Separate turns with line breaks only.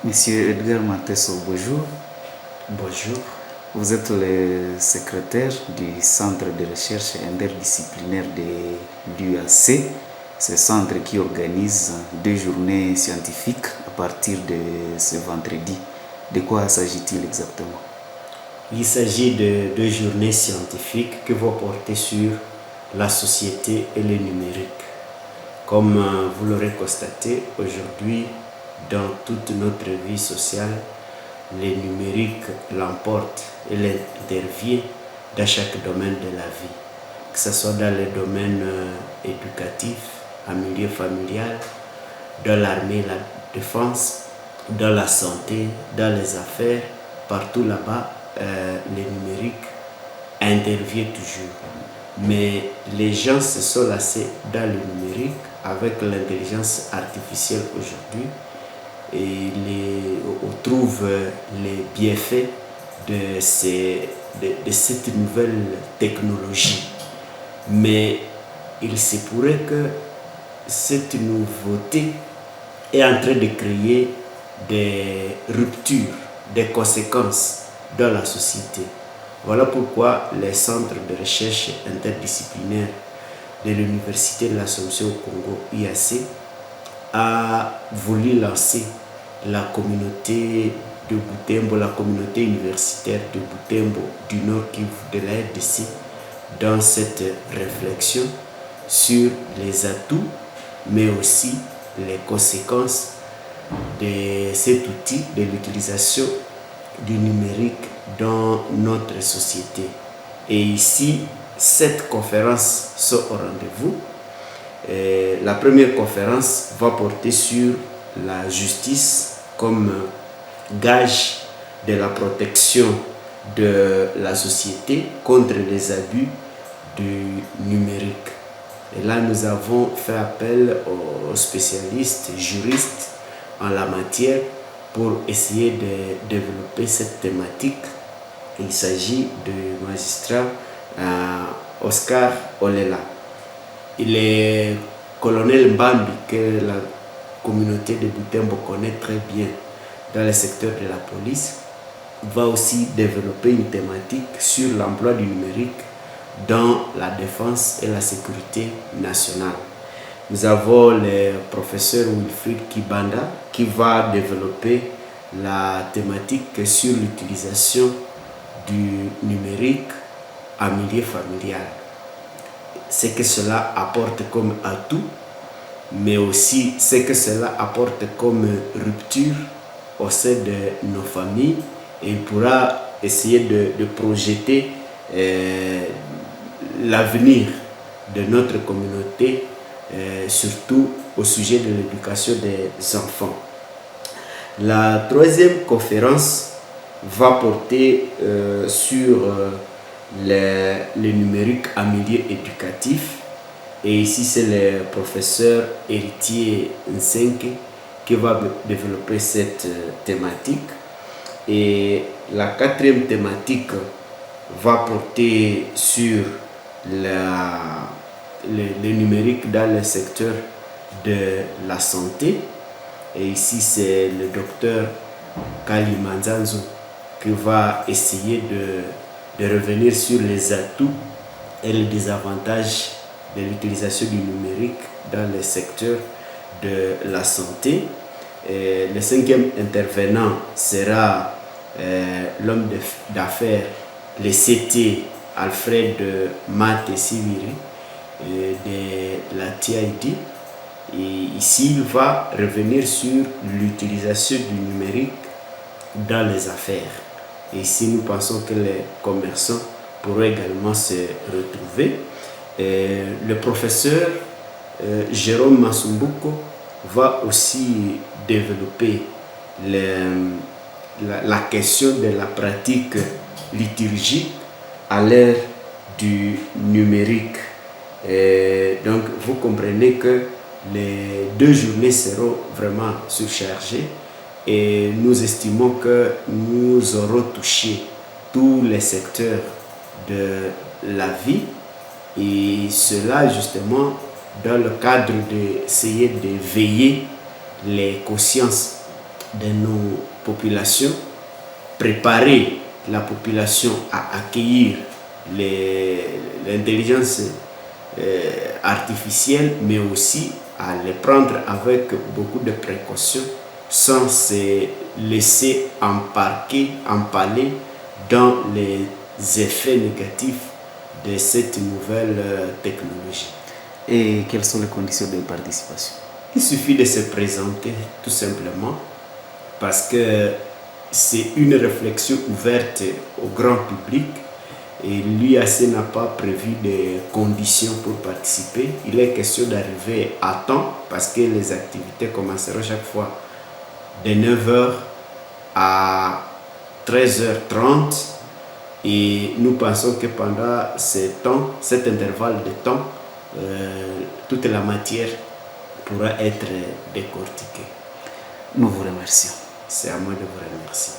Monsieur Edgar Matesso, bonjour.
Bonjour.
Vous êtes le secrétaire du Centre de recherche interdisciplinaire de l'UAC, ce centre qui organise 2 journées scientifiques à partir de ce vendredi. De quoi s'agit-il exactement?
Il s'agit de 2 journées scientifiques qui vont porter sur la société et le numérique. Comme vous l'aurez constaté, aujourd'hui, dans toute notre vie sociale, le numérique l'emporte et l'intervient dans chaque domaine de la vie, que ce soit dans le domaine éducatif, en milieu familial, dans l'armée, la défense, dans la santé, dans les affaires, partout là-bas, le numérique intervient toujours. Mais les gens se sont lassés dans le numérique avec l'intelligence artificielle aujourd'hui et on trouve les bienfaits de cette nouvelle technologie. Mais il se pourrait que cette nouveauté est en train de créer des ruptures, des conséquences dans la société. Voilà pourquoi les centres de recherche interdisciplinaire de l'Université de l'Assomption au Congo, IAC, a voulu lancer la communauté de Butembo, la communauté universitaire de Butembo du Nord Kivu de la RDC, dans cette réflexion sur les atouts, mais aussi les conséquences de cet outil, de l'utilisation du numérique dans notre société. Et ici, 7 conférences sont au rendez-vous. La première conférence va porter sur la justice comme gage de la protection de la société contre les abus du numérique. Et là, nous avons fait appel aux spécialistes, juristes en la matière pour essayer de développer cette thématique. Il s'agit du magistrat Oscar Olela. Il est colonel Mbambi que la communauté de Butembo connaît très bien dans le secteur de la police. Va aussi développer une thématique sur l'emploi du numérique dans la défense et la sécurité nationale. Nous avons le professeur Wilfried Kibanda qui va développer la thématique sur l'utilisation du numérique en milieu familial. Ce que cela apporte comme atout, mais aussi ce que cela apporte comme rupture au sein de nos familles, et il pourra essayer de projeter l'avenir de notre communauté, surtout au sujet de l'éducation des enfants. La troisième conférence va porter sur le numérique en milieu éducatif. Et ici, c'est le professeur Héritier Nsenke qui va développer cette thématique. Et la quatrième thématique va porter sur le numérique dans le secteur de la santé. Et ici, c'est le docteur Kali Manzanzo qui va essayer de revenir sur les atouts et les désavantages de l'utilisation du numérique dans le secteur de la santé. Et le cinquième intervenant sera l'homme d'affaires, le CT Alfred Mate Siviri de la TID. Et ici, il va revenir sur l'utilisation du numérique dans les affaires. Et ici, nous pensons que les commerçants pourraient également se retrouver. Et le professeur Jérôme Masumbuko va aussi développer la question de la pratique liturgique à l'ère du numérique. Et donc, vous comprenez que les 2 journées seront vraiment surchargées et nous estimons que nous aurons touché tous les secteurs de la vie, et cela justement dans le cadre d'essayer de veiller les consciences de nos populations, préparer la population à accueillir l'intelligence artificielle, mais aussi à les prendre avec beaucoup de précautions sans se laisser empaler dans les effets négatifs de cette nouvelle technologie.
Et quelles sont les conditions de participation?
Il suffit de se présenter tout simplement parce que c'est une réflexion ouverte au grand public et l'UAC n'a pas prévu de conditions pour participer. Il est question d'arriver à temps parce que les activités commenceront chaque fois de 9h à 13h30 et nous pensons que pendant cet intervalle de temps, toute la matière pourra être décortiquée.
Nous vous remercions.
C'est à moi de vous remercier.